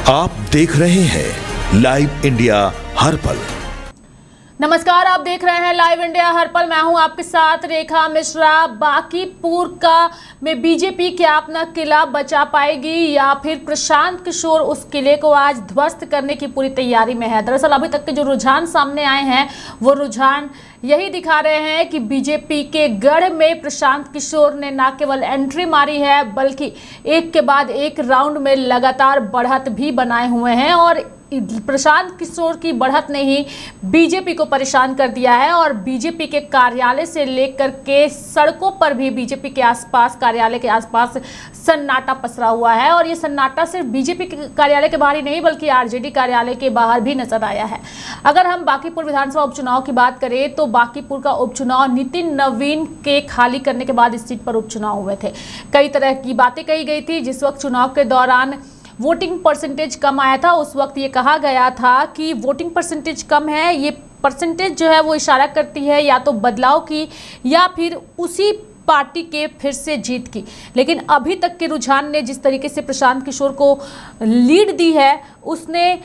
आप देख रहे हैं लाइव इंडिया हर पल। नमस्कार, आप देख रहे हैं लाइव इंडिया हर पल। मैं हूं आपके साथ रेखा मिश्रा। बांकीपुर का में बीजेपी क्या अपना किला बचा पाएगी या फिर प्रशांत किशोर उस किले को आज ध्वस्त करने की पूरी तैयारी में है? दरअसल अभी तक के जो रुझान सामने आए हैं वो रुझान यही दिखा रहे हैं कि बीजेपी के गढ़ में प्रशांत किशोर ने न केवल एंट्री मारी है बल्कि एक के बाद एक राउंड में लगातार बढ़त भी बनाए हुए हैं और प्रशांत किशोर की बढ़त ने ही बीजेपी को परेशान कर दिया है और बीजेपी के कार्यालय से लेकर के सड़कों पर भी बीजेपी के आसपास, कार्यालय के आसपास सन्नाटा पसरा हुआ है। और ये सन्नाटा सिर्फ बीजेपी के कार्यालय के बाहर ही नहीं बल्कि आरजेडी कार्यालय के बाहर भी नजर आया है। अगर हम बांकीपुर विधानसभा उपचुनाव की बात करें तो बांकीपुर का उपचुनाव नितिन नवीन के खाली करने के बाद इस सीट पर उपचुनाव हुए थे। कई तरह की बातें कही गई थी। जिस वक्त चुनाव के दौरान वोटिंग परसेंटेज कम आया था उस वक्त ये कहा गया था कि वोटिंग परसेंटेज कम है, ये परसेंटेज जो है वो इशारा करती है या तो बदलाव की या फिर उसी पार्टी के फिर से जीत की। लेकिन अभी तक के रुझान ने जिस तरीके से प्रशांत किशोर को लीड दी है उसने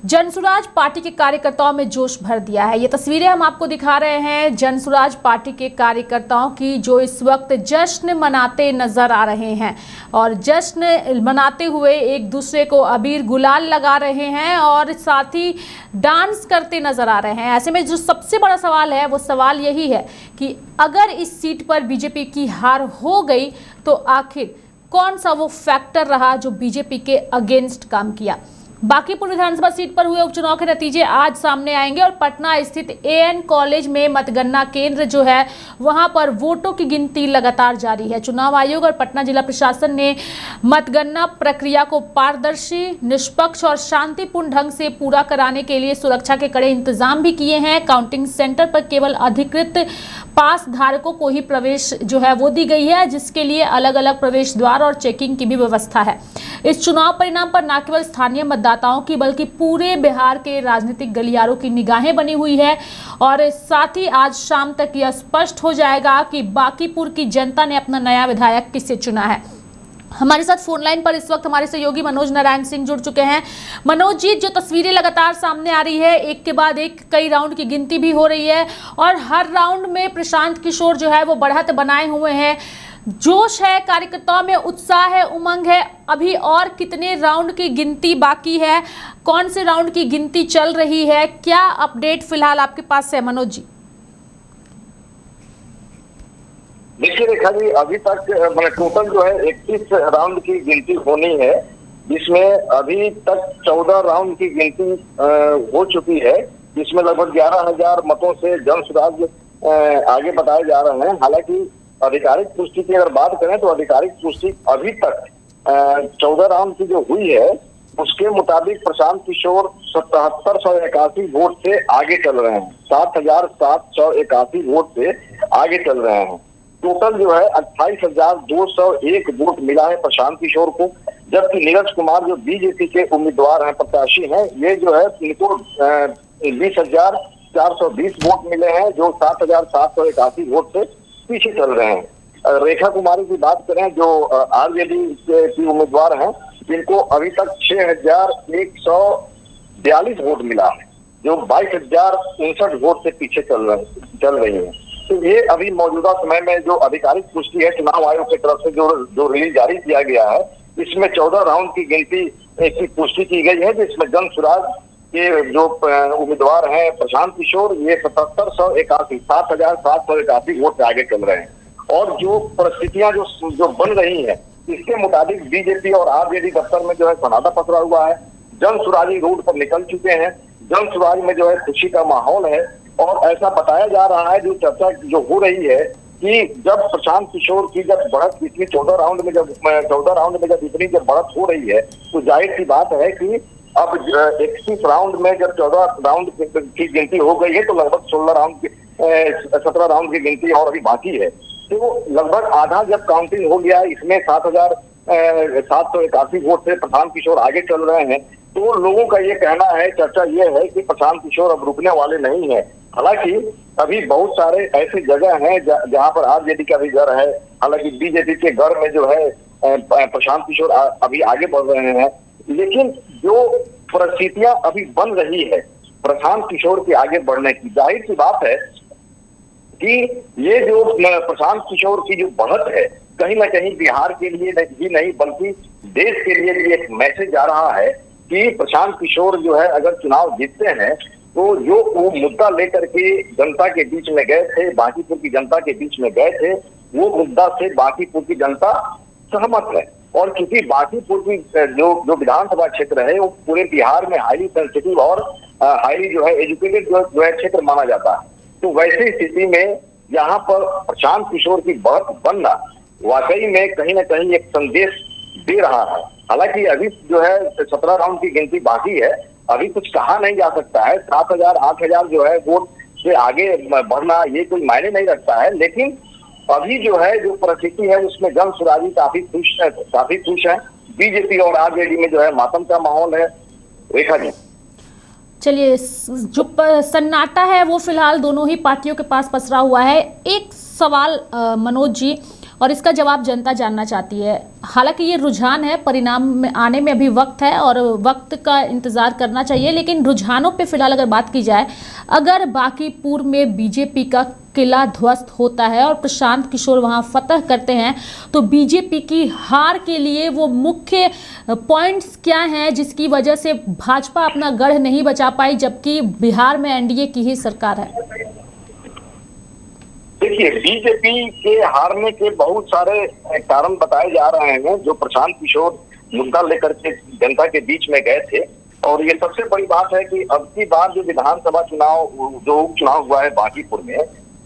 जनसुराज पार्टी के कार्यकर्ताओं में जोश भर दिया है। ये तस्वीरें हम आपको दिखा रहे हैं जनसुराज पार्टी के कार्यकर्ताओं की जो इस वक्त जश्न मनाते नजर आ रहे हैं और जश्न मनाते हुए एक दूसरे को अबीर गुलाल लगा रहे हैं और साथ ही डांस करते नजर आ रहे हैं। ऐसे में जो सबसे बड़ा सवाल है वो सवाल यही है कि अगर इस सीट पर बीजेपी की हार हो गई तो आखिर कौन सा वो फैक्टर रहा जो बीजेपी के अगेंस्ट काम किया। बांकीपुर विधानसभा सीट पर हुए उपचुनाव के नतीजे आज सामने आएंगे और पटना स्थित एएन कॉलेज में मतगणना केंद्र जो है वहां पर वोटों की गिनती लगातार जारी है। चुनाव आयोग और पटना जिला प्रशासन ने मतगणना प्रक्रिया को पारदर्शी, निष्पक्ष और शांतिपूर्ण ढंग से पूरा कराने के लिए सुरक्षा के कड़े इंतजाम भी किए हैं। काउंटिंग सेंटर पर केवल अधिकृत पास धारकों को ही प्रवेश जो है वो दी गई है, जिसके लिए अलग अलग प्रवेश द्वार और चेकिंग की भी व्यवस्था है। इस चुनाव परिणाम पर न केवल स्थानीय मतदाताओं की बल्कि पूरे बिहार के राजनीतिक गलियारों की निगाहें बनी हुई है और साथ ही आज शाम तक यह स्पष्ट हो जाएगा कि बांकीपुर की जनता ने अपना नया विधायक किसे चुना है। हमारे साथ फोन लाइन पर इस वक्त हमारे सहयोगी मनोज नारायण सिंह जुड़ चुके हैं। मनोज जी, जो तस्वीरें लगातार सामने आ रही है, एक के बाद एक कई राउंड की गिनती भी हो रही है और हर राउंड में प्रशांत किशोर जो है वो बढ़त बनाए हुए हैं। जोश है, कार्यकर्ताओं में उत्साह है, उमंग है। अभी और कितने राउंड की गिनती बाकी है, कौन से राउंड की गिनती चल रही है, क्या अपडेट फिलहाल आपके पास है मनोज जी? देखिए रेखा जी, अभी तक मतलब टोटल जो है 31 राउंड की गिनती होनी है, जिसमें अभी तक 14 राउंड की गिनती हो चुकी है, जिसमें लगभग 11,000 मतों से जनसुराज आगे बताए जा रहे हैं। हालांकि आधिकारिक पुष्टि की अगर बात करें तो आधिकारिक पुष्टि अभी तक 14 राउंड की जो हुई है उसके मुताबिक प्रशांत किशोर 7781 वोट से आगे चल रहे हैं, 7,781 वोट से आगे चल रहे हैं। टोटल जो है 28,201 वोट मिला है प्रशांत किशोर को, जबकि नीरज कुमार जो बीजेपी के उम्मीदवार हैं, प्रत्याशी हैं, ये जो है इनको 20,420 वोट मिले हैं, जो 7,781 वोट से पीछे चल रहे हैं। रेखा कुमारी की बात करें जो आरजेडी की उम्मीदवार हैं, जिनको अभी तक 6,142 वोट मिला है, जो 22,059 वोट से पीछे चल रही है। तो ये अभी मौजूदा समय में जो आधिकारिक पुष्टि है चुनाव आयोग की तरफ से जो रिलीज जारी किया गया है, इसमें 14 राउंड की गिनती की पुष्टि की गई है, जिसमें जनसुराज के जो उम्मीदवार हैं प्रशांत किशोर, ये 7,781 वोट से आगे चल रहे हैं। और जो परिस्थितियां जो बन रही हैं इसके मुताबिक बीजेपी और आरजेडी दफ्तर में जो है सन्नाटा पसरा हुआ है। जनसुराजी रोड पर निकल चुके हैं, जनसुराज में जो है खुशी का माहौल है और ऐसा बताया जा रहा है, जो चर्चा जो हो रही है कि जब प्रशांत किशोर की जब बढ़त इतनी 14 राउंड में जब इतनी जब बढ़त हो रही है तो जाहिर सी बात है कि अब 31 राउंड में जब 14 राउंड की गिनती हो गई है तो लगभग 17 राउंड की गिनती और अभी बाकी है। तो लगभग आधा जब काउंटिंग हो गया है, इसमें 7,781 वोट से प्रशांत किशोर आगे चल रहे हैं, तो लोगों का ये कहना है, चर्चा ये है कि प्रशांत किशोर अब रुकने वाले नहीं है। हालांकि अभी बहुत सारे ऐसी जगह हैं जहां पर आरजेडी का भी घर है, हालांकि बीजेपी के घर में जो है प्रशांत किशोर अभी आगे बढ़ रहे हैं। लेकिन जो परिस्थितियां अभी बन रही है प्रशांत किशोर के आगे बढ़ने की, जाहिर सी बात है कि ये जो प्रशांत किशोर की जो बढ़त है कहीं ना कहीं बिहार के लिए ही नहीं बल्कि देश के लिए भी एक मैसेज आ रहा है कि प्रशांत किशोर जो है अगर चुनाव जीतते हैं तो जो वो मुद्दा लेकर के जनता के बीच में गए थे, बांकीपुर की जनता के बीच में गए थे, वो मुद्दा से बांकीपुर की जनता सहमत है। और क्योंकि बांकीपुर की जो विधानसभा क्षेत्र है वो पूरे बिहार में हाईली सेंसिटिव और हाईली जो है एजुकेटेड जो है क्षेत्र माना जाता है, तो वैसी स्थिति में यहाँ पर प्रशांत किशोर की बढ़त बनना वाकई में कहीं ना कहीं एक संदेश दे रहा है। हालांकि अभी जो है 17 राउंड की गिनती बाकी है, अभी कुछ कहा नहीं जा सकता है। 7,000 8,000 जो है वोट से आगे बढ़ना ये कोई मायने नहीं रखता है, लेकिन अभी जो है जो परिस्थिति है उसमें जन सुराजी काफी खुश है। बीजेपी और आरजेडी में जो है मातम का माहौल है। रेखा जी, चलिए, जो सन्नाटा है वो फिलहाल दोनों ही पार्टियों के पास पसरा हुआ है। एक सवाल मनोज जी, और इसका जवाब जनता जानना चाहती है। हालांकि ये रुझान है, परिणाम में आने में अभी वक्त है और वक्त का इंतज़ार करना चाहिए, लेकिन रुझानों पे फिलहाल अगर बात की जाए, अगर बांकीपुर में बीजेपी का किला ध्वस्त होता है और प्रशांत किशोर वहां फतह करते हैं तो बीजेपी की हार के लिए वो मुख्य पॉइंट्स क्या हैं जिसकी वजह से भाजपा अपना गढ़ नहीं बचा पाई, जबकि बिहार में एनडीए की ही सरकार है? देखिए, बीजेपी के हारने के बहुत सारे कारण बताए जा रहे हैं जो प्रशांत किशोर मुद्दा लेकर के जनता के बीच में गए थे। और ये सबसे बड़ी बात है कि अब की बार जो विधानसभा चुनाव जो उपचुनाव हुआ है बांकीपुर में,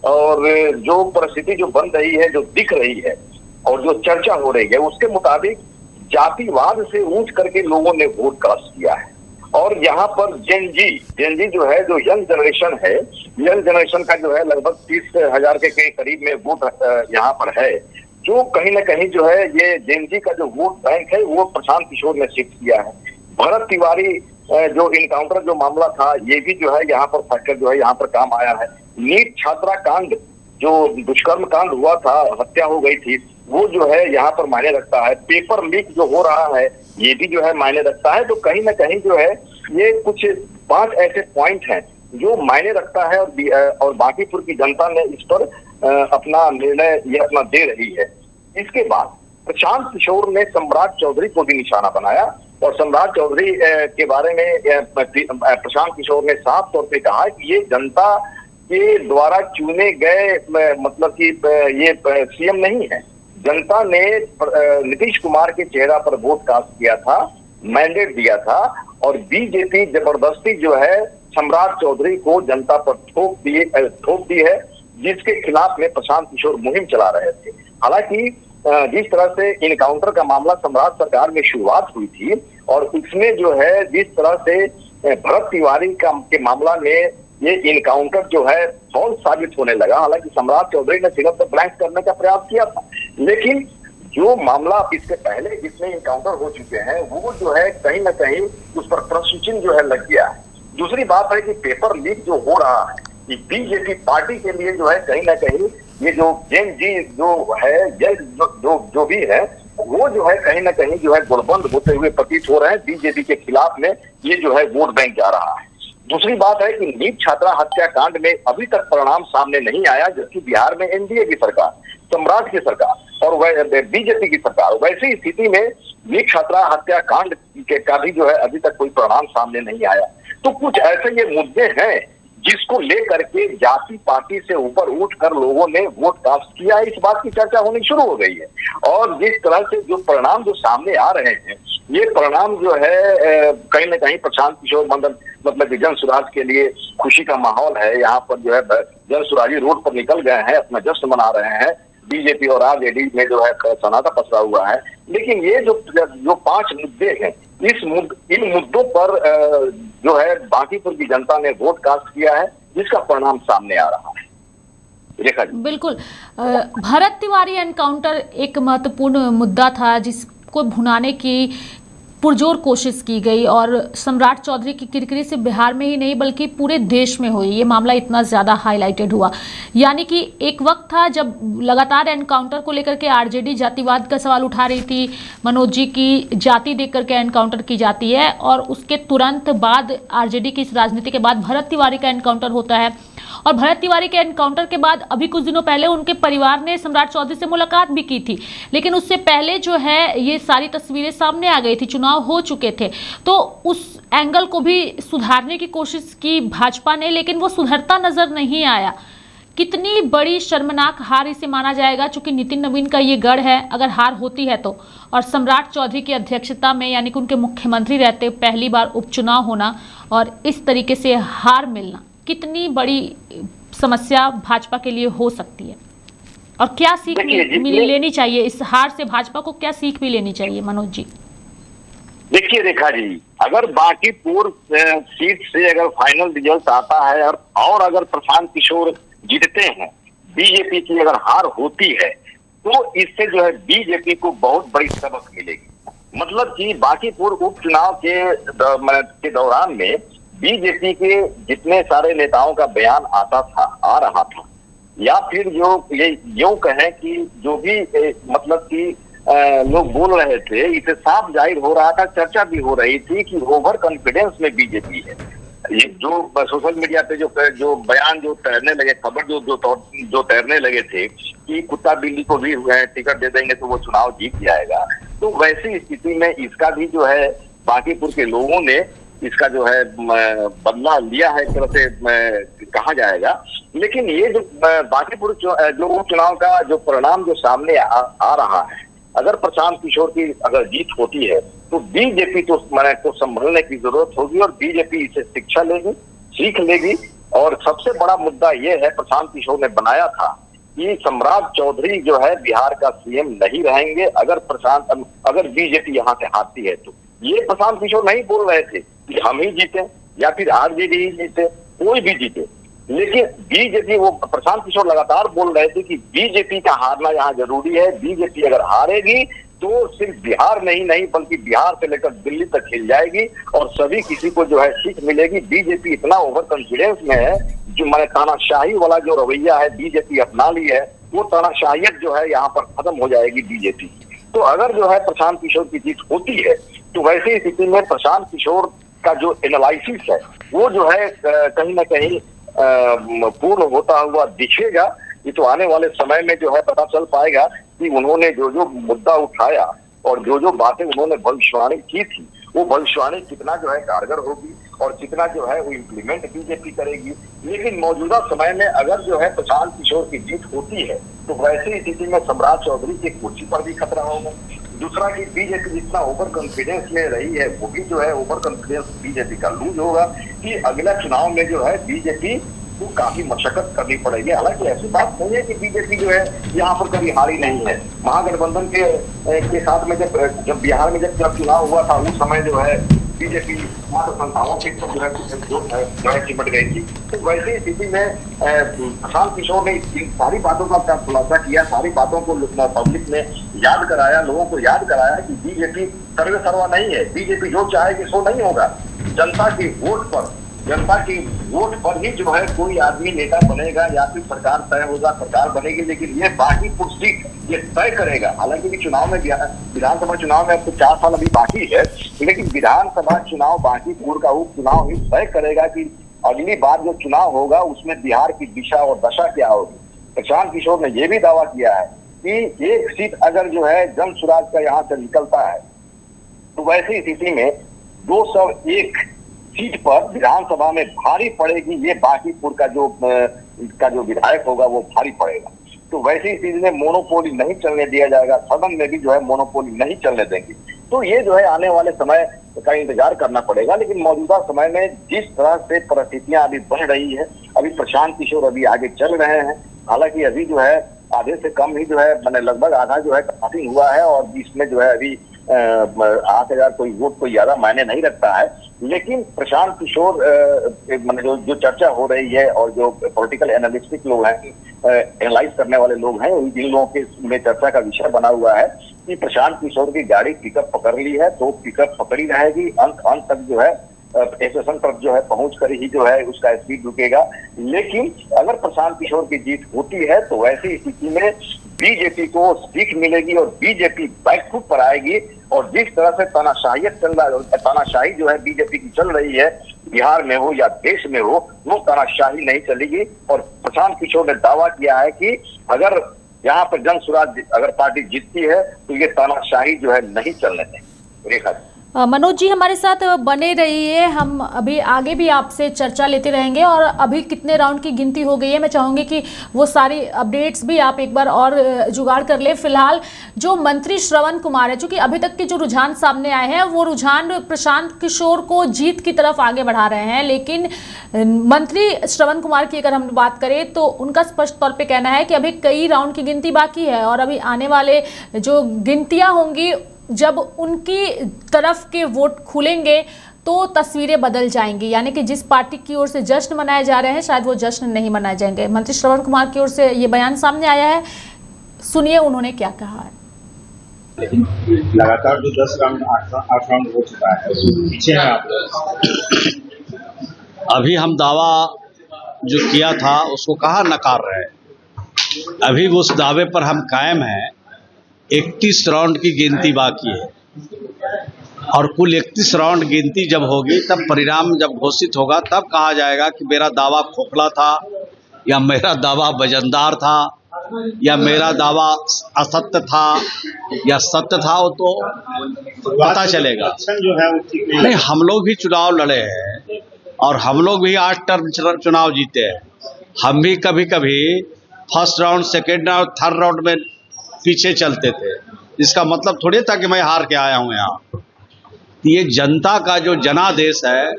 और जो परिस्थिति जो बन रही है, जो दिख रही है और जो चर्चा हो रही है, उसके मुताबिक जातिवाद से ऊंच करके लोगों ने वोट कास्ट किया है। और यहाँ पर जेनजी जो है, जो यंग जनरेशन है, यंग जनरेशन का जो है लगभग 30,000 के करीब में वोट यहाँ पर है, जो कहीं ना कहीं जो है ये जेनजी का जो वोट बैंक है वो प्रशांत किशोर ने शिफ्ट किया है। भरत तिवारी जो इनकाउंटर जो मामला था ये भी जो है यहाँ पर फैक्टर जो है यहाँ पर काम आया है। नीट छात्रा कांड जो दुष्कर्म कांड हुआ था, हत्या हो गई थी, वो जो है यहाँ पर मायने रखता है। पेपर लीक जो हो रहा है ये भी जो है मायने रखता है। तो कहीं ना कहीं जो है ये कुछ 5 ऐसे पॉइंट हैं जो मायने रखता है और बांकीपुर की जनता ने इस पर अपना निर्णय ये अपना दे रही है। इसके बाद प्रशांत किशोर ने सम्राट चौधरी को भी निशाना बनाया और सम्राट चौधरी के बारे में प्रशांत किशोर ने साफ तौर पे कहा कि ये जनता के द्वारा चुने गए मतलब कि ये सीएम नहीं है। जनता ने नीतीश कुमार के चेहरा पर वोट कास्ट किया था, मैंडेट दिया था, और बीजेपी जबरदस्ती जो है सम्राट चौधरी को जनता पर थोप दी है, जिसके खिलाफ में प्रशांत किशोर मुहिम चला रहे थे। हालांकि जिस तरह से इनकाउंटर का मामला सम्राट सरकार में शुरुआत हुई थी और इसमें जो है जिस तरह से भरत तिवारी के मामला में ये इनकाउंटर जो है फॉल्स साबित होने लगा। हालांकि सम्राट चौधरी ने सिर्फ तो ब्लैंक करने का प्रयास किया था, लेकिन जो मामला इसके पहले जिसमें इनकाउंटर हो चुके हैं वो जो है कहीं ना कहीं उस पर प्रश्न चिन्ह जो है लग गया है। दूसरी बात है कि पेपर लीक जो हो रहा है कि बीजेपी पार्टी के लिए जो है कहीं ना कहीं ये जो जेन जी जो है जो भी है वो जो है कहीं ना कहीं जो है गुटबंद होते हुए प्रतीत हो रहे हैं। बीजेपी के खिलाफ में ये जो है वोट बैंक जा रहा है। दूसरी बात है कि नीट छात्रा हत्याकांड में अभी तक परिणाम सामने नहीं आया, जबकि बिहार में एनडीए की सरकार, सम्राट की सरकार और बीजेपी की सरकार, वैसी स्थिति में नीट छात्रा हत्याकांड का भी जो है अभी तक कोई परिणाम सामने नहीं आया। तो कुछ ऐसे ये मुद्दे हैं जिसको लेकर के जाति पार्टी से ऊपर उठकर लोगों ने वोट कास्ट किया है, इस बात की चर्चा होनी शुरू हो गई है। और जिस तरह से जो परिणाम जो सामने आ रहे हैं, ये परिणाम जो है कहीं ना कहीं प्रशांत किशोर मतलब जन सुराज के लिए खुशी का माहौल है। यहाँ पर जो है जन सुराजी रोड पर निकल गए हैं, अपना जश्न मना रहे हैं। बीजेपी और आरजेडी में जो है सन्नाटा पसरा हुआ है। लेकिन ये जो 5 मुद्दे हैं, इन मुद्दों पर जो है बांकीपुर की जनता ने वोट कास्ट किया है, जिसका परिणाम सामने आ रहा है। रेखा जी, बिल्कुल, भरत तिवारी एनकाउंटर एक महत्वपूर्ण मुद्दा था जिसको भुनाने की पुरजोर कोशिश की गई और सम्राट चौधरी की किरकिरी से बिहार में ही नहीं बल्कि पूरे देश में हुई। ये मामला इतना ज़्यादा हाईलाइटेड हुआ, यानी कि एक वक्त था जब लगातार एनकाउंटर को लेकर के आरजेडी जातिवाद का सवाल उठा रही थी, मनोज जी की जाति देख करके एनकाउंटर की जाती है, और उसके तुरंत बाद आरजेडी की इस राजनीति के बाद भरत तिवारी का एनकाउंटर होता है। और भरत तिवारी के एनकाउंटर के बाद अभी कुछ दिनों पहले उनके परिवार ने सम्राट चौधरी से मुलाकात भी की थी, लेकिन उससे पहले जो है ये सारी तस्वीरें सामने आ गई थी, चुनाव हो चुके थे, तो उस एंगल को भी सुधारने की कोशिश की भाजपा ने, लेकिन वो सुधरता नजर नहीं आया। कितनी बड़ी शर्मनाक हार इसे माना जाएगा, चूंकि नितिन नवीन का ये गढ़ है अगर हार होती है तो, और सम्राट चौधरी की अध्यक्षता में यानी कि उनके मुख्यमंत्री रहते पहली बार उपचुनाव होना और इस तरीके से हार मिलना कितनी बड़ी समस्या भाजपा के लिए हो सकती है, और क्या सीख लेनी चाहिए इस हार से? भाजपा को क्या सीख भी लेनी चाहिए मनोज जी? देखिए रेखा जी, अगर बांकीपुर सीट से अगर फाइनल रिजल्ट आता है और अगर प्रशांत किशोर जीतते हैं, बीजेपी की अगर हार होती है, तो इससे जो है बीजेपी को बहुत बड़ी सबक मिलेगी। मतलब कि बांकीपुर उपचुनाव के दौरान में बीजेपी के जितने सारे नेताओं का बयान आ रहा था, या फिर जो ये यूं कहें कि जो भी मतलब कि लोग बोल रहे थे, इसे साफ जाहिर हो रहा था, चर्चा भी हो रही थी कि ओवर कॉन्फिडेंस में बीजेपी है। ये जो सोशल मीडिया पे जो बयान जो तैरने लगे, खबर जो तैरने लगे थे कि कुत्ता बिल्ली को भी टिकट दे देंगे तो वो चुनाव जीत जाएगा, तो वैसी स्थिति में इसका भी जो है बांकीपुर के लोगों ने इसका जो है बदला लिया है, एक तरह से कहा जाएगा। लेकिन ये जो बांकीपुर जो उपचुनाव का जो परिणाम जो सामने आ रहा है, अगर प्रशांत किशोर की अगर जीत होती है तो बीजेपी को संभलने की जरूरत होगी और बीजेपी इसे शिक्षा लेगी, सीख लेगी। और सबसे बड़ा मुद्दा ये है, प्रशांत किशोर ने बनाया था कि सम्राट चौधरी जो है बिहार का सीएम नहीं रहेंगे अगर बीजेपी यहाँ से हारती है। तो ये प्रशांत किशोर नहीं बोल रहे थे कि हम ही जीते या फिर आरजेडी ही जीते, कोई भी जीते, लेकिन बीजेपी, वो प्रशांत किशोर लगातार बोल रहे थे कि बीजेपी का हारना यहाँ जरूरी है। बीजेपी अगर हारेगी तो सिर्फ बिहार नहीं बल्कि बिहार से लेकर दिल्ली तक हिल जाएगी और सभी किसी को जो है सीख मिलेगी। बीजेपी इतना ओवर कॉन्फिडेंस में है, जो मैंने तानाशाही वाला जो रवैया है बीजेपी अपना ली है, वो तानाशाहियत जो है यहाँ पर खत्म हो जाएगी बीजेपी। तो अगर जो है प्रशांत किशोर की जीत होती है तो वैसी स्थिति में प्रशांत किशोर का जो एनालिसिस है वो जो है कहीं ना कहीं पूर्ण होता हुआ दिखेगा। ये तो आने वाले समय में जो है पता चल पाएगा कि उन्होंने जो मुद्दा उठाया और जो बातें उन्होंने भविष्यवाणी की थी, वो भविष्यवाणी कितना जो है कारगर होगी और कितना जो है वो इम्प्लीमेंट बीजेपी करेगी। लेकिन मौजूदा समय में अगर जो है प्रशांत किशोर की जीत होती है तो वैसी स्थिति में सम्राट चौधरी की कुर्सी पर भी खतरा होगा। दूसरा कि बीजेपी जितना ओवर कॉन्फिडेंस में रही है, वो भी जो है ओवर कॉन्फिडेंस बीजेपी का लूज होगा कि अगला चुनाव में जो है बीजेपी को काफी मशक्कत करनी पड़ेगी। हालांकि ऐसी बात नहीं है कि बीजेपी जो है यहाँ पर कभी हारी नहीं है। महागठबंधन के साथ में जब बिहार में जब चुनाव हुआ था उस समय जो है बीजेपी मात्र 57 सीट पर जो है चिपट गई थी। तो वैसी स्थिति में प्रशांत किशोर ने इन सारी बातों का खुलासा किया, सारी बातों को पब्लिक ने याद कराया, लोगों को याद कराया कि बीजेपी सर्वे सर्वा नहीं है, बीजेपी जो चाहेगी सो नहीं होगा। जनता की वोट पर ही जो है कोई आदमी नेता बनेगा या फिर सरकार तय होगा, सरकार बनेगी। लेकिन ये बांकीपुर सीट ये तय करेगा। हालांकि चुनाव में विधानसभा चुनाव में अब तो 4 साल अभी बाकी है, लेकिन विधानसभा चुनाव बांकीपुर का उपचुनाव ही तय करेगा कि अगली बार जो चुनाव होगा उसमें बिहार की दिशा और दशा क्या होगी। प्रशांत किशोर ने यह भी दावा किया है कि एक सीट अगर जो है जन स्वराज का यहाँ से निकलता है तो वैसी स्थिति में 201 सीट पर विधानसभा में भारी पड़ेगी। ये बांकीपुर का जो विधायक होगा वो भारी पड़ेगा। तो वैसी स्थिति में मोनोपोली नहीं चलने दिया जाएगा, सदन में भी जो है मोनोपोली नहीं चलने देंगे। तो ये जो है आने वाले समय का इंतजार करना पड़ेगा। लेकिन मौजूदा समय में जिस तरह से परिस्थितियां अभी बढ़ रही है, अभी प्रशांत किशोर अभी आगे चल रहे हैं। हालांकि अभी जो है आधे से कम ही जो है मैंने लगभग आधा जो है काफी हुआ है और इसमें जो है अभी 8,000 कोई वोट कोई ज्यादा मायने नहीं रखता है। लेकिन प्रशांत किशोर जो चर्चा हो रही है और जो पॉलिटिकल एनालिस्टिक लोग हैं, एनालाइज करने वाले लोग हैं, इन लोगों के में चर्चा का विषय बना हुआ है कि प्रशांत किशोर की गाड़ी पिकअप पकड़ ली है तो पिकअप पकड़ी रहेगी, अंत तक जो है स्टेशन पर जो है पहुंच कर ही जो है उसका स्पीड रुकेगा। लेकिन अगर प्रशांत किशोर की जीत होती है तो ऐसी स्थिति में बीजेपी को सीख मिलेगी और बीजेपी बैकफुट पर आएगी। और जिस तरह से तानाशाही जो है बीजेपी की चल रही है बिहार में हो या देश में हो, वो तानाशाही नहीं चलेगी। और प्रशांत किशोर ने दावा किया है कि अगर यहाँ पर जन स्वराज अगर पार्टी जीतती है तो ये तानाशाही जो है नहीं चलने देंगे। रेखा मनोज जी हमारे साथ बने रहिए, हम अभी आगे भी आपसे चर्चा लेते रहेंगे। और अभी कितने राउंड की गिनती हो गई है, मैं चाहूंगी कि वो सारी अपडेट्स भी आप एक बार और जुगाड़ कर ले। फिलहाल जो मंत्री श्रवण कुमार है, चूंकि अभी तक के जो रुझान सामने आए हैं वो रुझान प्रशांत किशोर को जीत की तरफ आगे बढ़ा रहे हैं, लेकिन मंत्री श्रवण कुमार की अगर हम बात करें तो उनका स्पष्ट तौर पर कहना है कि अभी कई राउंड की गिनती बाकी है और अभी आने वाले जो गिनतियां होंगी जब उनकी तरफ के वोट खुलेंगे तो तस्वीरें बदल जाएंगी। यानी कि जिस पार्टी की ओर से जश्न मनाए जा रहे हैं शायद वो जश्न नहीं मनाए जाएंगे। मंत्री श्रवण कुमार की ओर से ये बयान सामने आया है, सुनिए उन्होंने क्या कहा है। लेकिन लगातार जो 10 राउंड 8 राउंड हो चुका है पीछे है आप अभी हम दावा जो किया था उसको कहाँ नकार रहे हैं। अभी उस दावे पर हम कायम हैं। 31 राउंड की गिनती बाकी है और कुल 31 राउंड गिनती जब होगी तब परिणाम जब घोषित होगा तब कहा जाएगा कि मेरा दावा खोखला था या मेरा दावा वजनदार था या मेरा दावा असत्य था या सत्य था, वो तो पता चलेगा। जो है नहीं, हम लोग भी चुनाव लड़े हैं और हम लोग भी 8 टर्म चुनाव जीते हैं। हम भी कभी कभी first round, second round, third round में पीछे चलते थे। इसका मतलब थोड़ी था कि मैं हार के आया हूं यहाँ। ये जनता का जो जनादेश है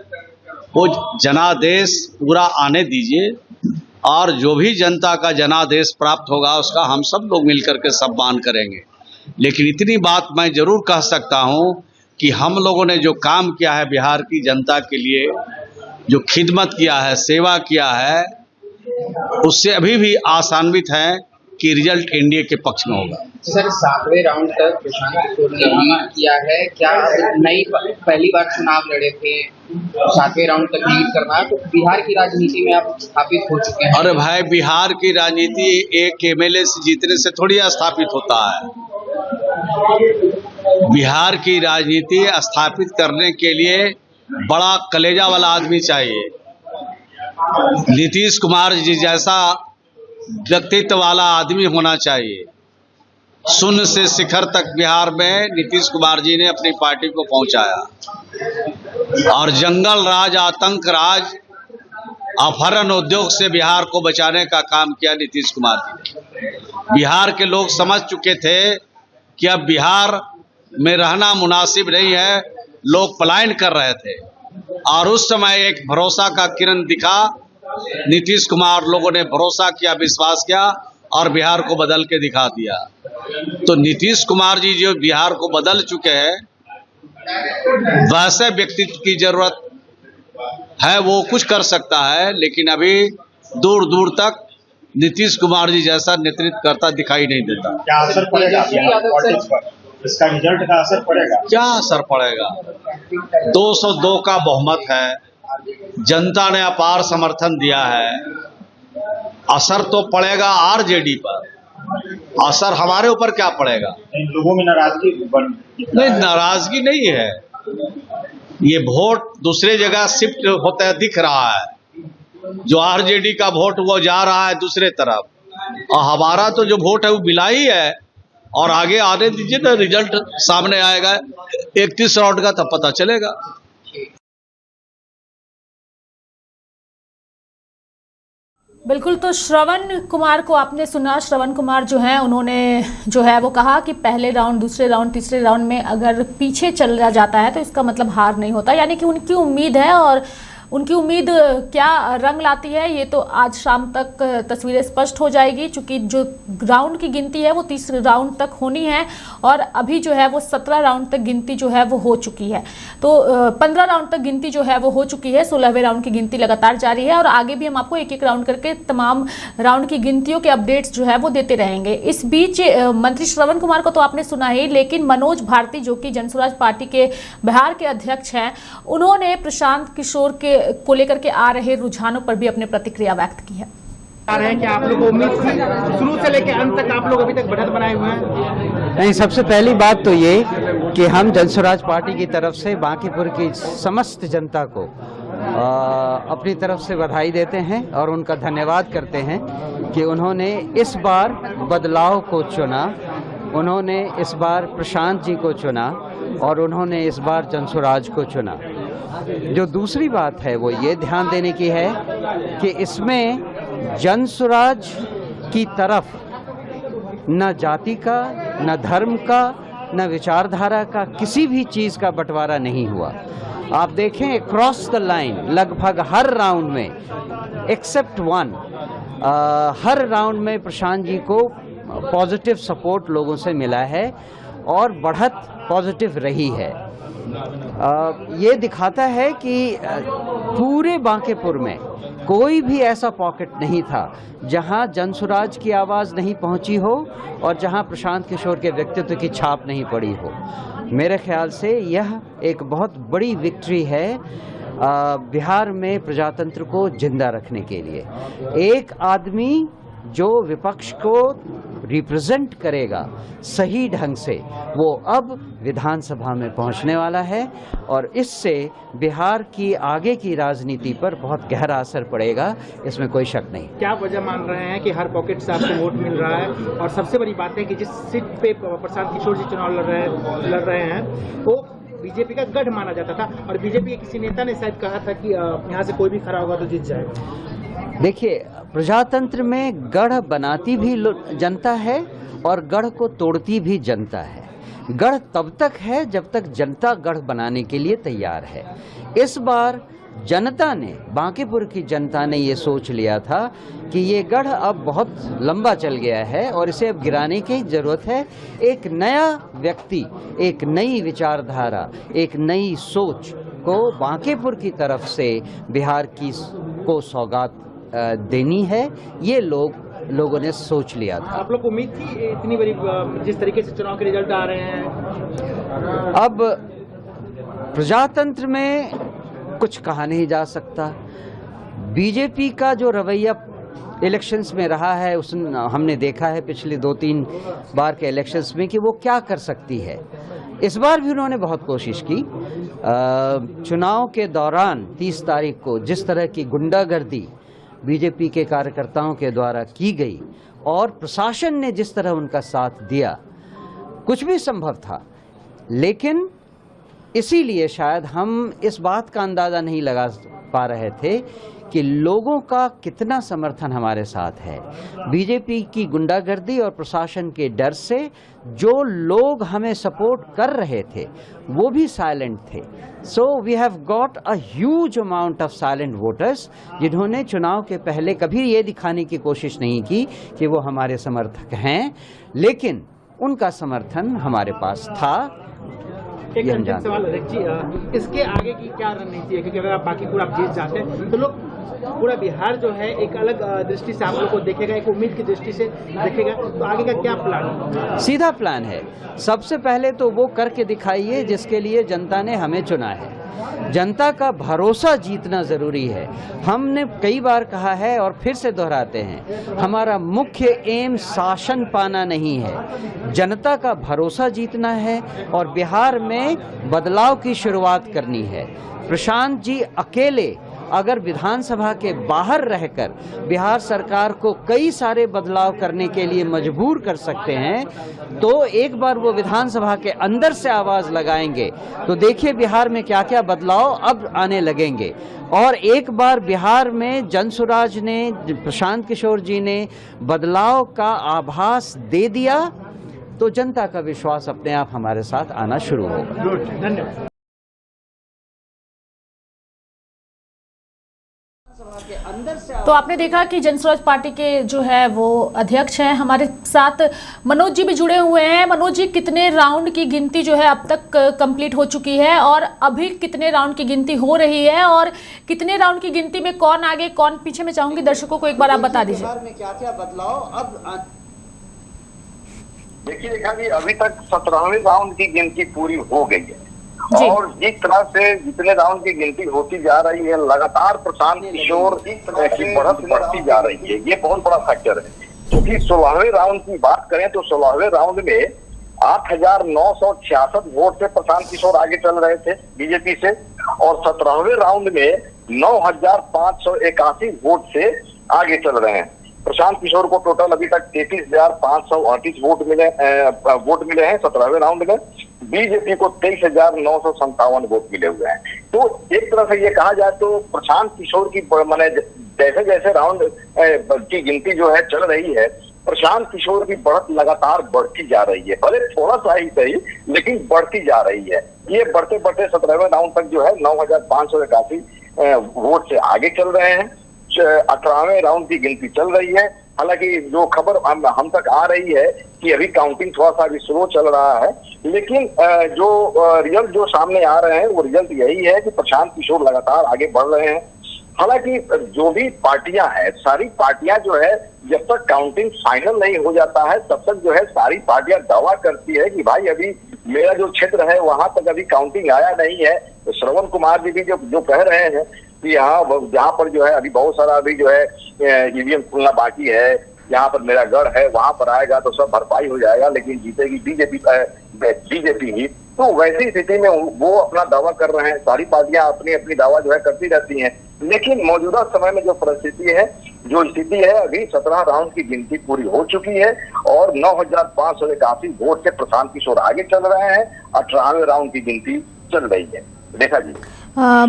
वो जनादेश पूरा आने दीजिए और जो भी जनता का जनादेश प्राप्त होगा उसका हम सब लोग मिलकर के सम्मान करेंगे। लेकिन इतनी बात मैं जरूर कह सकता हूं कि हम लोगों ने जो काम किया है बिहार की जनता के लिए, जो खिदमत किया है, सेवा किया है, उससे अभी भी आशान्वित हैं कि रिजल्ट एनडीए के पक्ष में होगा। सर 7वें राउंड तक प्रशांत किशोर ने लीड किया है, क्या नई पहली बार चुनाव लड़े थे 7वें राउंड तक लीड करना, तो बिहार की राजनीति में आप स्थापित हो चुके हैं। अरे भाई, बिहार की राजनीति एक एमएलए से जीतने से थोड़ी स्थापित होता है। बिहार की राजनीति स्थापित करने के लिए बड़ा कलेजा वाला आदमी चाहिए। नीतीश कुमार जी जैसा व्यक्तित्व वाला आदमी होना चाहिए। शून्य से शिखर तक बिहार में नीतीश कुमार जी ने अपनी पार्टी को पहुंचाया और जंगल राज, आतंक राज, अपहरण उद्योग से बिहार को बचाने का काम किया नीतीश कुमार जी ने। बिहार के लोग समझ चुके थे कि अब बिहार में रहना मुनासिब नहीं है, लोग पलायन कर रहे थे और उस समय एक भरोसा का किरण दिखा। नीतीश कुमार लोगों ने भरोसा किया, विश्वास किया और बिहार को बदल के दिखा दिया। तो नीतीश कुमार जी जो बिहार को बदल चुके हैं, वैसे व्यक्तित्व की जरूरत है, वो कुछ कर सकता है, लेकिन अभी दूर दूर तक नीतीश कुमार जी जैसा नेतृत्व करता दिखाई नहीं देता। क्या असर पड़ेगा पॉलिटिक्स पर? इसका रिजल्ट का असर पड़ेगा? क्या असर पड़ेगा? 202 का बहुमत है, जनता ने अपार समर्थन दिया है। असर तो पड़ेगा आरजेडी पर, असर हमारे ऊपर क्या पड़ेगा? लोगों में नाराजगी नहीं, नाराजगी नहीं है। ये वोट दूसरे जगह शिफ्ट होता है दिख रहा है। जो आरजेडी का वोट वो जा रहा है दूसरे तरफ और हमारा तो जो वोट है वो मिलाई है। और आगे आने दीजिए ना, रिजल्ट सामने आएगा 31 राउंड का, तब पता चलेगा। बिल्कुल, तो श्रवण कुमार को आपने सुना। श्रवण कुमार जो है उन्होंने जो है वो कहा कि पहले राउंड, दूसरे राउंड, तीसरे राउंड में अगर पीछे चला जाता है तो इसका मतलब हार नहीं होता। यानी कि उनकी उम्मीद है और उनकी उम्मीद क्या रंग लाती है ये तो आज शाम तक तस्वीरें स्पष्ट हो जाएगी, क्योंकि जो राउंड की गिनती है वो 30 राउंड तक होनी है और अभी जो है वो 17 राउंड तक गिनती जो है वो हो चुकी है। तो 15 राउंड तक गिनती जो है वो हो चुकी है, 16वें राउंड की गिनती लगातार जारी है और आगे भी हम आपको एक एक राउंड करके तमाम राउंड की गिनतियों के अपडेट्स जो है वो देते रहेंगे। इस बीच मंत्री श्रवण कुमार को तो आपने सुना ही, लेकिन मनोज भारती जो कि जनसुराज पार्टी के बिहार के अध्यक्ष हैं, उन्होंने प्रशांत किशोर को लेकर के आ रहे रुझानों पर भी अपनी प्रतिक्रिया व्यक्त की है। आ रहे हैं कि आप लोग को उम्मीद थी शुरू से लेकर अंत तक, आप लोग अभी तक बढ़त बनाए हुए हैं? नहीं, सबसे पहली बात तो ये कि हम जनसुराज पार्टी की तरफ से बांकीपुर की समस्त जनता को अपनी तरफ से बधाई देते हैं और उनका धन्यवाद करते हैं कि उन्होंने इस बार बदलाव को चुना, उन्होंने इस बार प्रशांत जी को चुना और उन्होंने इस बार जनसुराज को चुना। जो दूसरी बात है वो ये ध्यान देने की है कि इसमें जनसुराज की तरफ न जाति का, न धर्म का, न विचारधारा का किसी भी चीज़ का बंटवारा नहीं हुआ। आप देखें क्रॉस द लाइन लगभग हर राउंड में एक्सेप्ट वन, हर राउंड में प्रशांत जी को पॉजिटिव सपोर्ट लोगों से मिला है और बढ़त पॉजिटिव रही है। ये दिखाता है कि पूरे बांकीपुर में कोई भी ऐसा पॉकेट नहीं था जहां जनसुराज की आवाज़ नहीं पहुंची हो और जहां प्रशांत किशोर के व्यक्तित्व की छाप नहीं पड़ी हो। मेरे ख्याल से यह एक बहुत बड़ी विक्ट्री है बिहार में प्रजातंत्र को जिंदा रखने के लिए। एक आदमी जो विपक्ष को रिप्रेजेंट करेगा सही ढंग से, वो अब विधानसभा में पहुंचने वाला है और इससे बिहार की आगे की राजनीति पर बहुत गहरा असर पड़ेगा, इसमें कोई शक नहीं। क्या वजह मान रहे हैं कि हर पॉकेट से आपको वोट मिल रहा है? और सबसे बड़ी बात है कि जिस सीट पे प्रशांत किशोर जी चुनाव लड़ रहे हैं वो बीजेपी का गढ़ माना जाता था और बीजेपी के किसी नेता ने शायद कहा था कि यहाँ से कोई भी खड़ा होगा तो जीत जाएगा। देखिए, प्रजातंत्र में गढ़ बनाती भी जनता है और गढ़ को तोड़ती भी जनता है। गढ़ तब तक है जब तक जनता गढ़ बनाने के लिए तैयार है। इस बार जनता ने, बांकीपुर की जनता ने ये सोच लिया था कि ये गढ़ अब बहुत लंबा चल गया है और इसे अब गिराने की ज़रूरत है। एक नया व्यक्ति, एक नई विचारधारा, एक नई सोच को बांकीपुर की तरफ से बिहार की को सौगात देनी है, ये लोगों ने सोच लिया था। आप लोग को उम्मीद थी इतनी बड़ी, जिस तरीके से चुनाव के रिजल्ट आ रहे हैं? अब प्रजातंत्र में कुछ कहा नहीं जा सकता। बीजेपी का जो रवैया इलेक्शंस में रहा है हमने देखा है पिछले 2-3 बार के इलेक्शंस में कि वो क्या कर सकती है। इस बार भी उन्होंने बहुत कोशिश की। चुनाव के दौरान 30 तारीख को जिस तरह की गुंडागर्दी बीजेपी के कार्यकर्ताओं के द्वारा की गई और प्रशासन ने जिस तरह उनका साथ दिया, कुछ भी संभव था। लेकिन इसीलिए शायद हम इस बात का अंदाज़ा नहीं लगा पा रहे थे कि लोगों का कितना समर्थन हमारे साथ है। बीजेपी की गुंडागर्दी और प्रशासन के डर से जो लोग हमें सपोर्ट कर रहे थे वो भी साइलेंट थे। So we have got a huge amount of silent voters जिन्होंने चुनाव के पहले कभी ये दिखाने की कोशिश नहीं की कि वो हमारे समर्थक हैं, लेकिन उनका समर्थन हमारे पास था। एक अंतिम सवाल जी, इसके आगे की क्या रणनीति है? क्योंकि अगर आप बांकीपुर आप जीत जाते हैं तो लोग पूरा बिहार जो है एक अलग दृष्टि से आप लोग को देखेगा, एक उम्मीद की दृष्टि से देखेगा, तो आगे का क्या प्लान है? सीधा प्लान है। सबसे पहले तो वो करके दिखाइए जिसके लिए जनता ने हमें चुना है। जनता का भरोसा जीतना जरूरी है। हमने कई बार कहा है और फिर से दोहराते हैं, हमारा मुख्य एम शासन पाना नहीं है, जनता का भरोसा जीतना है और बिहार में बदलाव की शुरुआत करनी है। प्रशांत जी अकेले अगर विधानसभा के बाहर रहकर बिहार सरकार को कई सारे बदलाव करने के लिए मजबूर कर सकते हैं, तो एक बार वो विधानसभा के अंदर से आवाज़ लगाएंगे तो देखिए बिहार में क्या क्या बदलाव अब आने लगेंगे। और एक बार बिहार में जनसुराज ने, प्रशांत किशोर जी ने बदलाव का आभास दे दिया तो जनता का विश्वास अपने आप हमारे साथ आना शुरू होगा। धन्यवाद। तो आपने देखा कि जनस्वराज पार्टी के जो है वो अध्यक्ष हैं, हमारे साथ मनोज जी भी जुड़े हुए हैं। मनोज जी, कितने राउंड की गिनती जो है अब तक कंप्लीट हो चुकी है और अभी कितने राउंड की गिनती हो रही है और कितने राउंड की गिनती में कौन आगे कौन पीछे, मैं चाहूंगी दर्शकों को एक बार आप बता दीजिए। क्या क्या बदलाव अब देखिए रेखा जी, अभी तक 17वें राउंड की गिनती पूरी हो गई है और जिस तरह से जितने राउंड की गिनती होती जा रही है, लगातार प्रशांत किशोर की बढ़त बढ़ती जा रही है। ये बहुत बड़ा फैक्टर है, क्योंकि 16वें राउंड की बात करें तो 16वें राउंड में 8,966 वोट से प्रशांत किशोर आगे चल रहे थे बीजेपी से, और 17वें राउंड में 9,581 वोट से आगे चल रहे हैं। प्रशांत किशोर को टोटल अभी तक 33,538 वोट मिले हैं 17वें राउंड में। बीजेपी को 23,957 वोट मिले हुए हैं। तो एक तरह से ये कहा जाए तो प्रशांत किशोर की माने जैसे जैसे राउंड की गिनती जो है चल रही है, प्रशांत किशोर की बढ़त लगातार बढ़ती जा रही है, भले थोड़ा सा ही सही लेकिन बढ़ती जा रही है। ये बढ़ते बढ़ते 17वें राउंड तक जो है 9,581 वोट से आगे चल रहे हैं। 18वें राउंड की गिनती चल रही है। हालांकि जो खबर हम तक आ रही है कि अभी काउंटिंग थोड़ा सा अभी स्लो चल रहा है, लेकिन जो रिजल्ट जो सामने आ रहे हैं वो रिजल्ट यही है कि प्रशांत किशोर लगातार आगे बढ़ रहे हैं। हालांकि जो भी पार्टियां हैं, सारी पार्टियां जो है जब तक काउंटिंग फाइनल नहीं हो जाता है तब तक जो है सारी पार्टियां दावा करती है कि भाई अभी मेरा जो क्षेत्र है वहां तक अभी काउंटिंग आया नहीं है। तो श्रवण कुमार जी भी जो कह रहे हैं कि यहाँ जहाँ पर जो है अभी बहुत सारा अभी जो है ईवीएम खुलना बाकी है, यहाँ पर मेरा गढ़ है, वहां पर आएगा तो सब भरपाई हो जाएगा, लेकिन जीतेगी बीजेपी ही। तो वैसी स्थिति में वो अपना दावा कर रहे हैं। सारी पार्टियां अपनी अपनी दावा जो है करती रहती हैं, लेकिन मौजूदा समय में जो परिस्थिति है, जो स्थिति है, अभी 17 राउंड की गिनती पूरी हो चुकी है और 9,581 वोट से प्रशांत किशोर आगे चल रहे हैं। 18वें राउंड की गिनती चल रही है। देखा जी।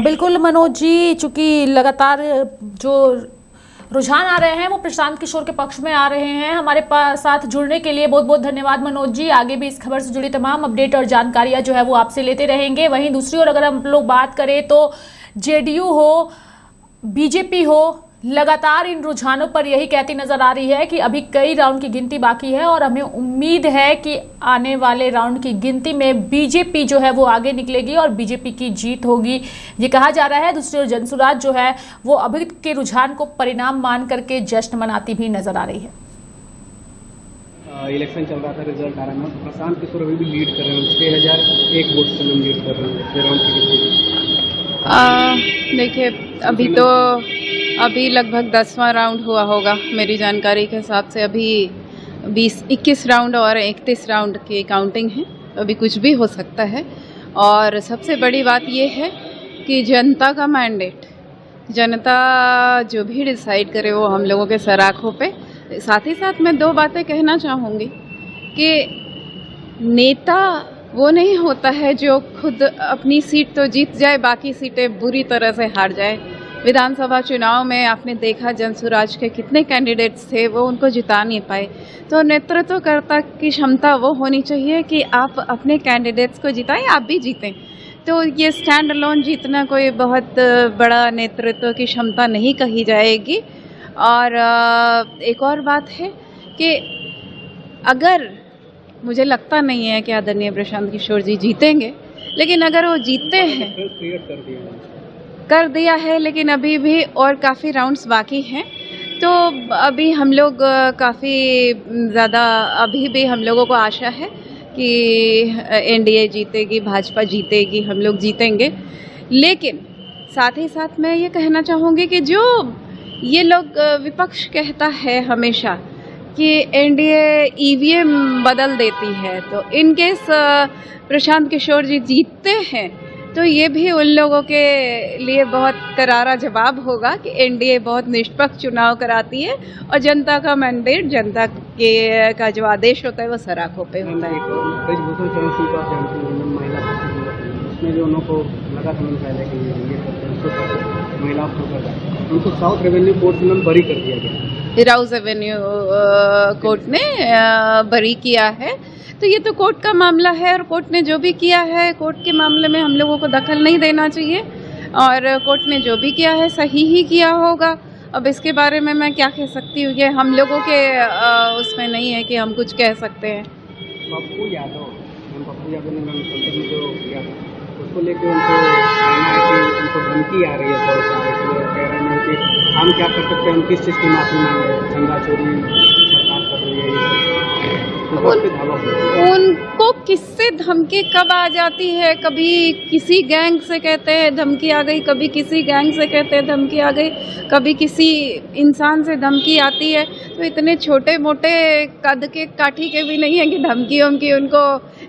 बिल्कुल मनोज जी, चूंकि लगातार जो रुझान आ रहे हैं वो प्रशांत किशोर के पक्ष में आ रहे हैं। हमारे साथ जुड़ने के लिए बहुत बहुत धन्यवाद मनोज जी। आगे भी इस खबर से जुड़ी तमाम अपडेट और जानकारियां जो है वो आपसे लेते रहेंगे। वहीं दूसरी ओर अगर हम लोग बात करें तो जेडीयू हो, बीजेपी हो, लगातार इन रुझानों पर यही कहती नजर आ रही है कि अभी कई राउंड की गिनती बाकी है और हमें उम्मीद है कि आने वाले राउंड की गिनती में बीजेपी जो है वो आगे निकलेगी और बीजेपी की जीत होगी, ये कहा जा रहा है। दूसरी ओर जनसुराज जो है वो अभी के रुझान को परिणाम मान करके जश्न मनाती भी नजर आ रही है। इलेक्शन चल रहा था, रिजल्ट आ रहा है, प्रशांत किशोर अभी भी लीड कर रहे हैं, 6,001 वोट से लीड कर रहे हैं राउंड की गिनती। देखिए अभी लगभग 10वां राउंड हुआ होगा मेरी जानकारी के हिसाब से। अभी 21 राउंड और 31 राउंड की काउंटिंग है, अभी कुछ भी हो सकता है। और सबसे बड़ी बात यह है कि जनता का मैंडेट, जनता जो भी डिसाइड करे वो हम लोगों के सर आँखों पे। साथ ही साथ मैं 2 बातें कहना चाहूँगी कि नेता वो नहीं होता है जो खुद अपनी सीट तो जीत जाए, बाकी सीटें बुरी तरह से हार जाए। विधानसभा चुनाव में आपने देखा जनसुराज के कितने कैंडिडेट्स थे, वो उनको जिता नहीं पाए। तो नेतृत्वकर्ता की क्षमता वो होनी चाहिए कि आप अपने कैंडिडेट्स को जिताएं, आप भी जीतें। तो ये स्टैंड अलोन जीतना कोई बहुत बड़ा नेतृत्व की क्षमता नहीं कही जाएगी। और एक और बात है कि अगर मुझे लगता नहीं है कि आदरणीय प्रशांत किशोर जी जीतेंगे, लेकिन अगर वो जीतते हैं कर दिया है, लेकिन अभी भी और काफ़ी राउंड्स बाकी हैं। तो अभी हम लोग काफ़ी ज़्यादा, अभी भी हम लोगों को आशा है कि एनडीए जीतेगी, भाजपा जीतेगी, हम लोग जीतेंगे। लेकिन साथ ही साथ मैं ये कहना चाहूँगी कि जो ये लोग विपक्ष कहता है हमेशा कि एनडीए ईवीएम बदल देती है, तो इन केस प्रशांत किशोर जी जीतते हैं तो ये भी उन लोगों के लिए बहुत करारा जवाब होगा कि एनडीए बहुत निष्पक्ष चुनाव कराती है और जनता का मैंडेट, जनता के का जो आदेश होता है वो सर आँखों पे होता है। ब्रजभूषण चरण सिंह का महिला उसमें जो उनको लगा था पहले कि ये महिलाओं को उनको साउथ रेवेन्यू कोर्ट में बरी कर दिया गया। राउस रेवेन्यू कोर्ट ने बरी किया है। तो ये तो कोर्ट का मामला है और कोर्ट ने जो भी किया है, कोर्ट के मामले में हम लोगों को दखल नहीं देना चाहिए। और कोर्ट ने जो भी किया है सही ही किया होगा। अब इसके बारे में मैं क्या कह सकती हूँ, ये हम लोगों के उसमें नहीं है कि हम कुछ कह सकते हैं। पप्पू यादव ने संसद में जो किया उसको लेकर उनको कहना है कि उनको धमकी आ रही है, बहुत सारे इसलिए कह रहे हैं कि हम क्या कर सकते हैं, हम किस चीज़ की माफ़ी मांगे, चंदा चोरी सरकार कर रही है, ये उनको किससे धमकी कब आ जाती है, कभी किसी गैंग से कहते हैं धमकी आ गई, कभी किसी गैंग से कहते हैं धमकी आ गई, कभी किसी इंसान से धमकी आती है। तो इतने छोटे मोटे कद के काठी के भी नहीं है कि धमकी वमकी उनको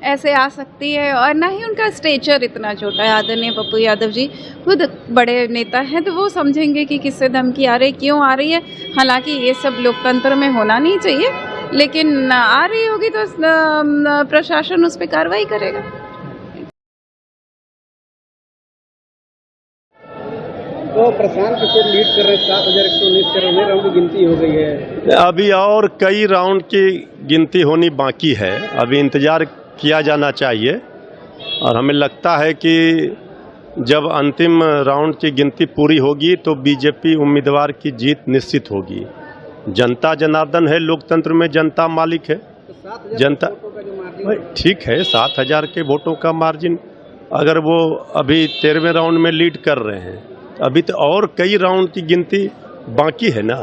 ऐसे आ सकती है, और ना ही उनका स्टेचर इतना छोटा है। आदरणीय पप्पू यादव जी खुद बड़े नेता हैं, तो वो समझेंगे कि किससे धमकी आ रही, क्यों आ रही है। हालांकि ये सब लोकतंत्र में होना नहीं चाहिए, लेकिन आ रही होगी तो प्रशासन उस पर कार्रवाई करेगा। तो प्रशांत किशोर लीड कर रहे 7,119 कर रहे राउंड की गिनती हो गई है। अभी और कई राउंड की गिनती होनी बाकी है, अभी इंतजार किया जाना चाहिए। और हमें लगता है कि जब अंतिम राउंड की गिनती पूरी होगी तो बीजेपी उम्मीदवार की जीत निश्चित होगी। जनता जनार्दन है, लोकतंत्र में जनता मालिक है। तो जनता ठीक है, 7,000 के वोटों का मार्जिन, अगर वो अभी 13वें राउंड में लीड कर रहे हैं, अभी तो और कई राउंड की गिनती बाकी है ना।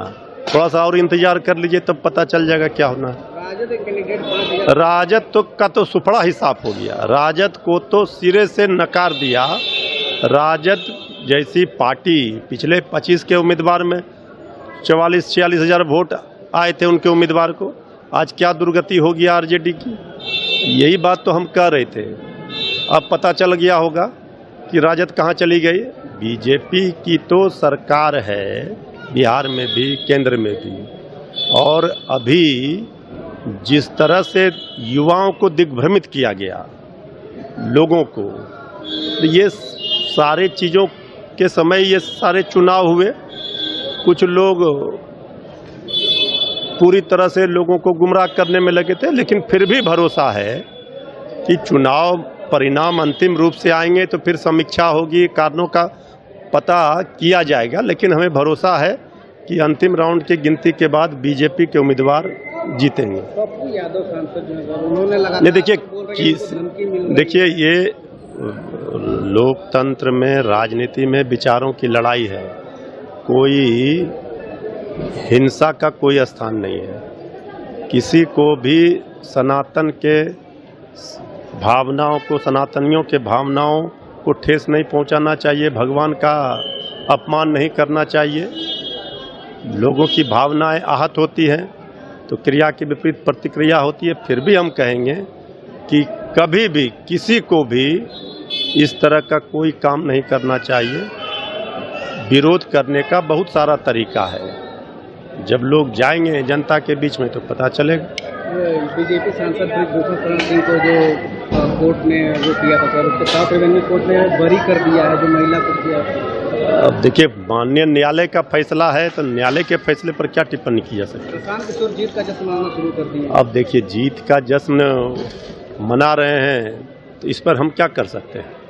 थोड़ा सा और इंतजार कर लीजिए, तब पता चल जाएगा क्या होना है। राजद तो का तो सुपड़ा ही साफ हो गया, राजद को तो सिरे से नकार दिया। राजद जैसी पार्टी पिछले 25 के उम्मीदवार में 44-46 हज़ार वोट आए थे उनके उम्मीदवार को, आज क्या दुर्गति हो गया आरजेडी की। यही बात तो हम कह रहे थे, अब पता चल गया होगा कि राजद कहाँ चली गई। बीजेपी की तो सरकार है बिहार में भी, केंद्र में भी, और अभी जिस तरह से युवाओं को दिग्भ्रमित किया गया, लोगों को, तो ये सारे चीज़ों के समय ये सारे चुनाव हुए, कुछ लोग पूरी तरह से लोगों को गुमराह करने में लगे थे, लेकिन फिर भी भरोसा है कि चुनाव परिणाम अंतिम रूप से आएंगे तो फिर समीक्षा होगी, कारणों का पता किया जाएगा। लेकिन हमें भरोसा है कि अंतिम राउंड की गिनती के बाद बीजेपी के उम्मीदवार जीतेंगे। पप्पू यादव सांसद जो है उन्होंने लगातार देखिए ये लोकतंत्र में, राजनीति में विचारों की लड़ाई है, कोई हिंसा का कोई स्थान नहीं है। किसी को भी सनातन के भावनाओं को, सनातनियों के भावनाओं को ठेस नहीं पहुंचाना चाहिए, भगवान का अपमान नहीं करना चाहिए। लोगों की भावनाएं आहत होती हैं तो क्रिया के विपरीत प्रतिक्रिया होती है। फिर भी हम कहेंगे कि कभी भी किसी को भी इस तरह का कोई काम नहीं करना चाहिए। विरोध करने का बहुत सारा तरीका है, जब लोग जाएंगे जनता के बीच में तो पता चलेगा। बीजेपी सांसद भूषण शरण सिंह को जो कोर्ट ने वो किया था सर, उसको साउथ रेवेन्यू कोर्ट ने बरी कर दिया है, जो महिला को किया। अब देखिए, माननीय न्यायालय का फैसला है तो न्यायालय के फैसले पर क्या टिप्पणी की जा सकती है। प्रशांत किशोर जीत का जश्न मनाना शुरू कर दिया। अब देखिए, जीत का जश्न मना रहे हैं तो इस पर हम क्या कर सकते हैं।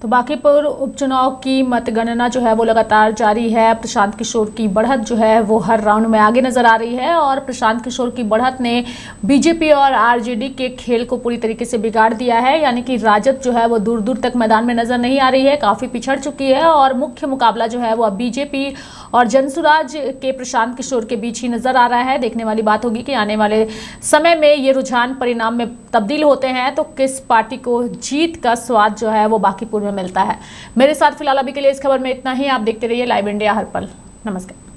तो बांकीपुर उपचुनाव की मतगणना जो है वो लगातार जारी है। प्रशांत किशोर की बढ़त जो है वो हर राउंड में आगे नजर आ रही है, और प्रशांत किशोर की बढ़त ने बीजेपी और आरजेडी के खेल को पूरी तरीके से बिगाड़ दिया है। यानी कि राजद जो है वो दूर दूर तक मैदान में नजर नहीं आ रही है, काफ़ी पिछड़ चुकी है, और मुख्य मुकाबला जो है वो अब बीजेपी और जनसुराज के प्रशांत किशोर के बीच ही नजर आ रहा है। देखने वाली बात होगी कि आने वाले समय में ये रुझान परिणाम में तब्दील होते हैं तो किस पार्टी को जीत का स्वाद जो है वो बांकीपुर में मिलता है। मेरे साथ फिलहाल अभी के लिए इस खबर में इतना ही। आप देखते रहिए लाइव इंडिया हर पल। नमस्कार।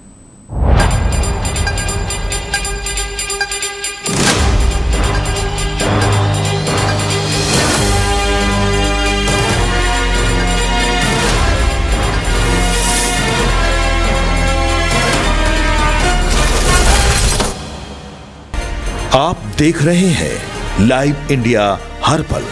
आप देख रहे हैं लाइव इंडिया हर पल।